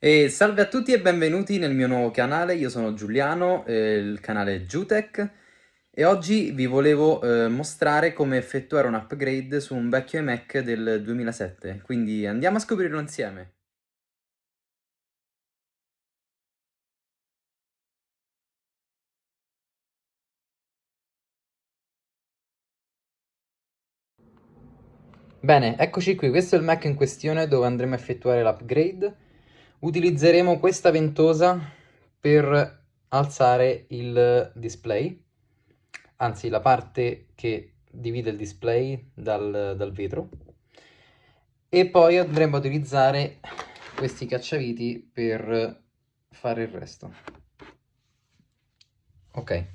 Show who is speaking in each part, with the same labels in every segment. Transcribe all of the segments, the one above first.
Speaker 1: E salve a tutti e benvenuti nel mio nuovo canale, io sono Giuliano, il canale Giutech e oggi vi volevo mostrare come effettuare un upgrade su un vecchio iMac del 2007, quindi andiamo a scoprirlo insieme. Bene, eccoci qui, questo è il Mac in questione dove andremo a effettuare l'upgrade. Utilizzeremo questa ventosa per alzare il display, anzi la parte che divide il display dal vetro, e poi andremo ad utilizzare questi cacciaviti per fare il resto. Ok,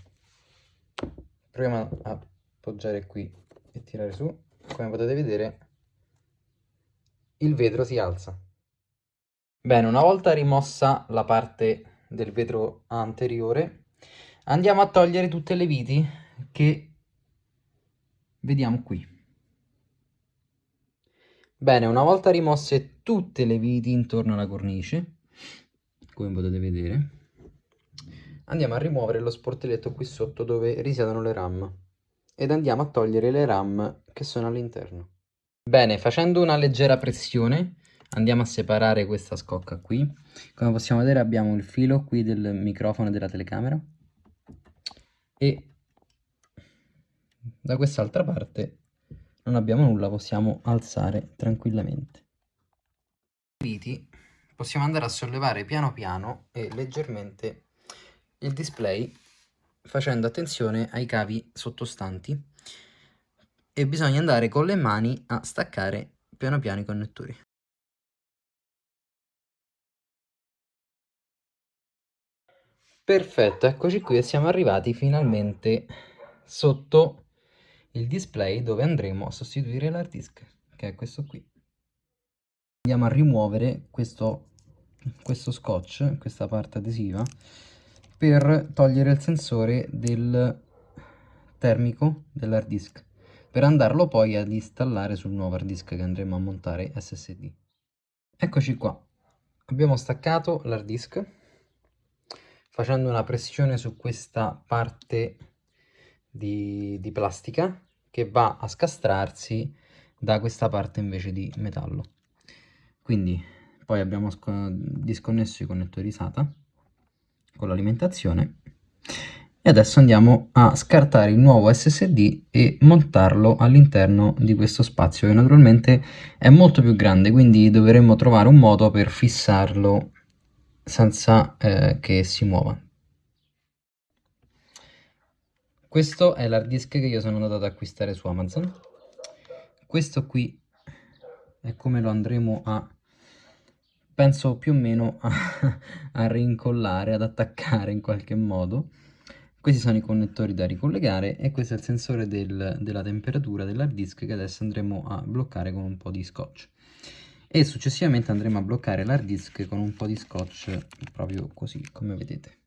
Speaker 1: proviamo a appoggiare qui e tirare su. Come potete vedere il vetro si alza. Bene, una volta rimossa la parte del vetro anteriore, andiamo a togliere tutte le viti che vediamo qui. Bene, una volta rimosse tutte le viti intorno alla cornice, come potete vedere, andiamo a rimuovere lo sportelletto qui sotto dove risiedono le RAM ed andiamo a togliere le RAM che sono all'interno. Bene, facendo una leggera pressione andiamo a separare questa scocca qui. Come possiamo vedere abbiamo il filo qui del microfono e della telecamera e da quest'altra parte non abbiamo nulla, possiamo alzare tranquillamente. I viti possiamo andare a sollevare piano piano e leggermente il display facendo attenzione ai cavi sottostanti e bisogna andare con le mani a staccare piano piano i connettori. Perfetto, eccoci qui e siamo arrivati finalmente sotto il display dove andremo a sostituire l'hard disk, che è questo qui. Andiamo a rimuovere questo scotch, questa parte adesiva, per togliere il sensore del termico dell'hard disk, per andarlo poi ad installare sul nuovo hard disk che andremo a montare SSD. Eccoci qua, abbiamo staccato l'hard disk facendo una pressione su questa parte di plastica che va a scastrarsi da questa parte invece di metallo. Quindi poi abbiamo disconnesso i connettori SATA con l'alimentazione e adesso andiamo a scartare il nuovo SSD e montarlo all'interno di questo spazio che naturalmente è molto più grande, quindi dovremmo trovare un modo per fissarlo senza che si muova. Questo è l'hard disk che io sono andato ad acquistare su Amazon. Questo qui è come lo andremo a, penso più o meno a rincollare, ad attaccare in qualche modo. Questi sono i connettori da ricollegare e questo è il sensore della temperatura dell'hard disk che adesso andremo a bloccare con un po' di scotch. E successivamente andremo a bloccare l'hard disk con un po' di scotch proprio così, come vedete.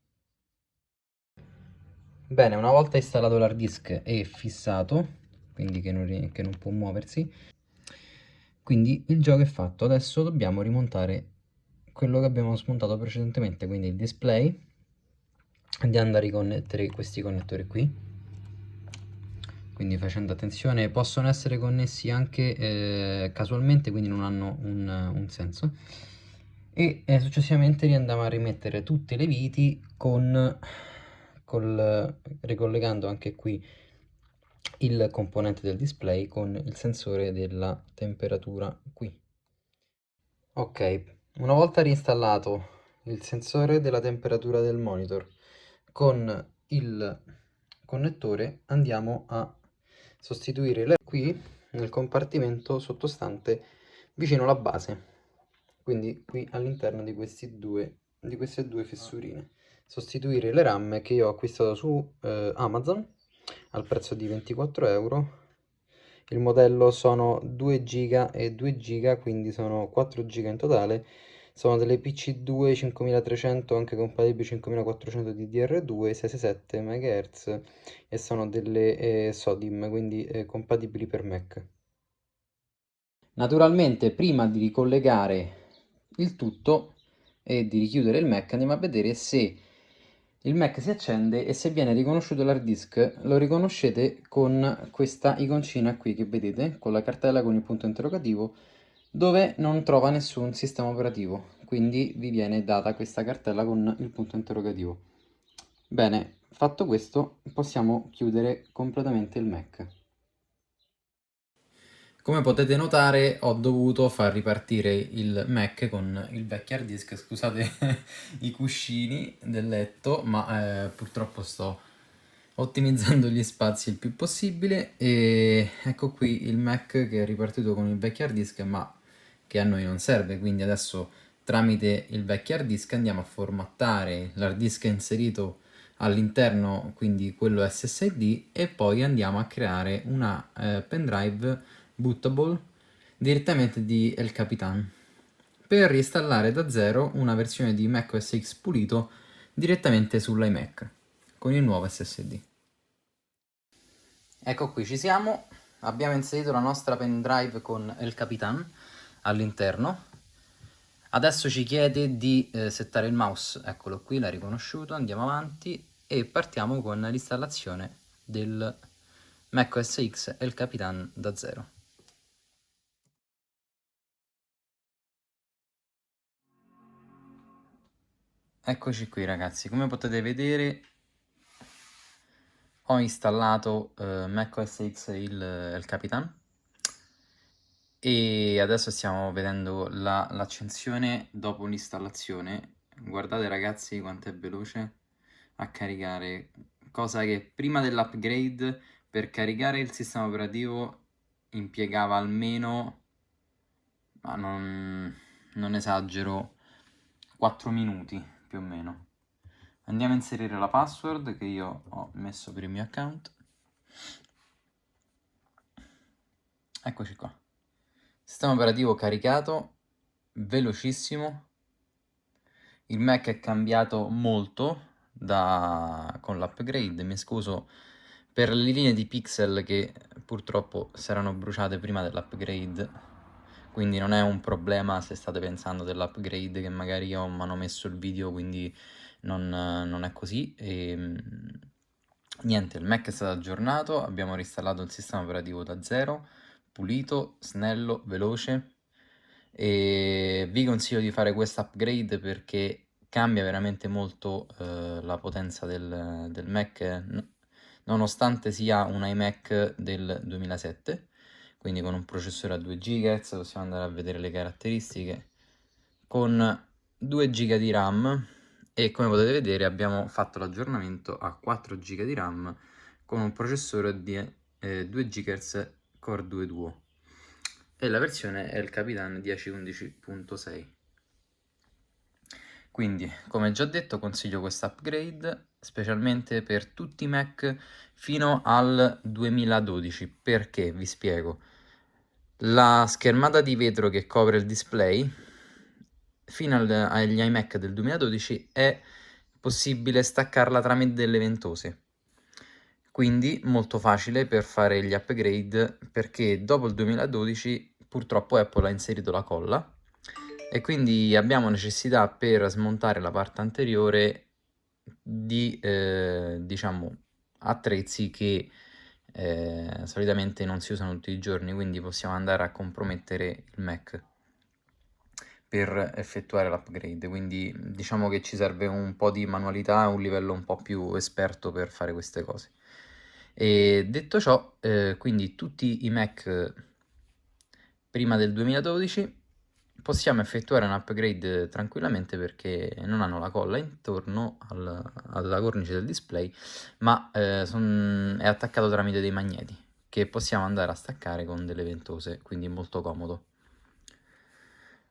Speaker 1: Bene, una volta installato l'hard disk e fissato, quindi che non può muoversi, quindi il gioco è fatto. Adesso dobbiamo rimontare quello che abbiamo smontato precedentemente, quindi il display. Andiamo a riconnettere questi connettori qui, quindi facendo attenzione, possono essere connessi anche casualmente, quindi non hanno un senso. E successivamente andiamo a rimettere tutte le viti ricollegando anche qui il componente del display con il sensore della temperatura qui. Ok, una volta reinstallato il sensore della temperatura del monitor con il connettore andiamo a sostituire qui nel compartimento sottostante vicino alla base, quindi qui all'interno di queste due fissurine. Sostituire le RAM che io ho acquistato su Amazon al prezzo di 24 euro. Il modello sono 2 giga e 2 giga, quindi sono 4 giga in totale. Sono delle PC2 5300 anche compatibili 5400 DDR2 667 MHz e sono delle SODIMM, quindi compatibili per Mac. Naturalmente prima di ricollegare il tutto e di richiudere il Mac, andiamo a vedere se il Mac si accende e se viene riconosciuto l'hard disk. Lo riconoscete con questa iconcina qui che vedete, con la cartella con il punto interrogativo, dove non trova nessun sistema operativo, quindi vi viene data questa cartella con il punto interrogativo. Bene, fatto questo possiamo chiudere completamente il Mac. Come potete notare ho dovuto far ripartire il Mac con il vecchio hard disk, scusate i cuscini del letto, ma purtroppo sto ottimizzando gli spazi il più possibile e ecco qui il Mac che è ripartito con il vecchio hard disk, ma che a noi non serve, quindi adesso tramite il vecchio hard disk andiamo a formattare l'hard disk inserito all'interno, quindi quello SSD, e poi andiamo a creare una pendrive bootable direttamente di El Capitan per reinstallare da zero una versione di Mac OS X pulito direttamente sull'iMac con il nuovo SSD. Ecco qui ci siamo, abbiamo inserito la nostra pendrive con El Capitan all'interno. Adesso ci chiede di settare il mouse, eccolo qui, l'ha riconosciuto, andiamo avanti e partiamo con l'installazione del Mac OS X El Capitan da zero. Eccoci qui ragazzi, come potete vedere ho installato Mac OS X il Capitan e adesso stiamo vedendo l'accensione dopo l'installazione. Guardate ragazzi quanto è veloce a caricare, cosa che prima dell'upgrade per caricare il sistema operativo impiegava almeno, ma non esagero, 4 minuti più o meno. Andiamo a inserire la password che io ho messo per il mio account. Eccoci qua. Sistema operativo caricato, velocissimo. Il Mac è cambiato molto con l'upgrade. Mi scuso per le linee di pixel che purtroppo si erano bruciate prima dell'upgrade. Quindi non è un problema se state pensando dell'upgrade che magari io mi hanno messo il video, quindi non è così. Niente, il Mac è stato aggiornato, abbiamo reinstallato il sistema operativo da zero, pulito, snello, veloce, e vi consiglio di fare questo upgrade perché cambia veramente molto la potenza del Mac, nonostante sia un iMac del 2007, quindi con un processore a 2 GHz. Possiamo andare a vedere le caratteristiche, con 2 GB di RAM, e come potete vedere abbiamo fatto l'aggiornamento a 4 GB di RAM con un processore di 2 GHz Core 2 Duo e la versione è il Capitan 1011.6. Quindi, come già detto, consiglio questo upgrade specialmente per tutti i Mac fino al 2012. Perché? Vi spiego. La schermata di vetro che copre il display fino agli iMac del 2012 è possibile staccarla tramite delle ventose, quindi molto facile per fare gli upgrade, perché dopo il 2012 purtroppo Apple ha inserito la colla e quindi abbiamo necessità per smontare la parte anteriore di diciamo attrezzi che solitamente non si usano tutti i giorni, quindi possiamo andare a compromettere il Mac per effettuare l'upgrade. Quindi diciamo che ci serve un po' di manualità, un livello un po' più esperto per fare queste cose. E detto ciò, quindi tutti i Mac prima del 2012 possiamo effettuare un upgrade tranquillamente perché non hanno la colla intorno alla cornice del display, ma è attaccato tramite dei magneti che possiamo andare a staccare con delle ventose, quindi molto comodo.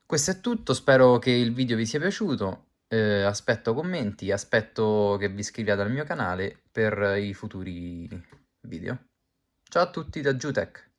Speaker 1: Questo è tutto, spero che il video vi sia piaciuto, aspetto commenti, aspetto che vi iscriviate al mio canale per i futuri video. Ciao a tutti da Giutech!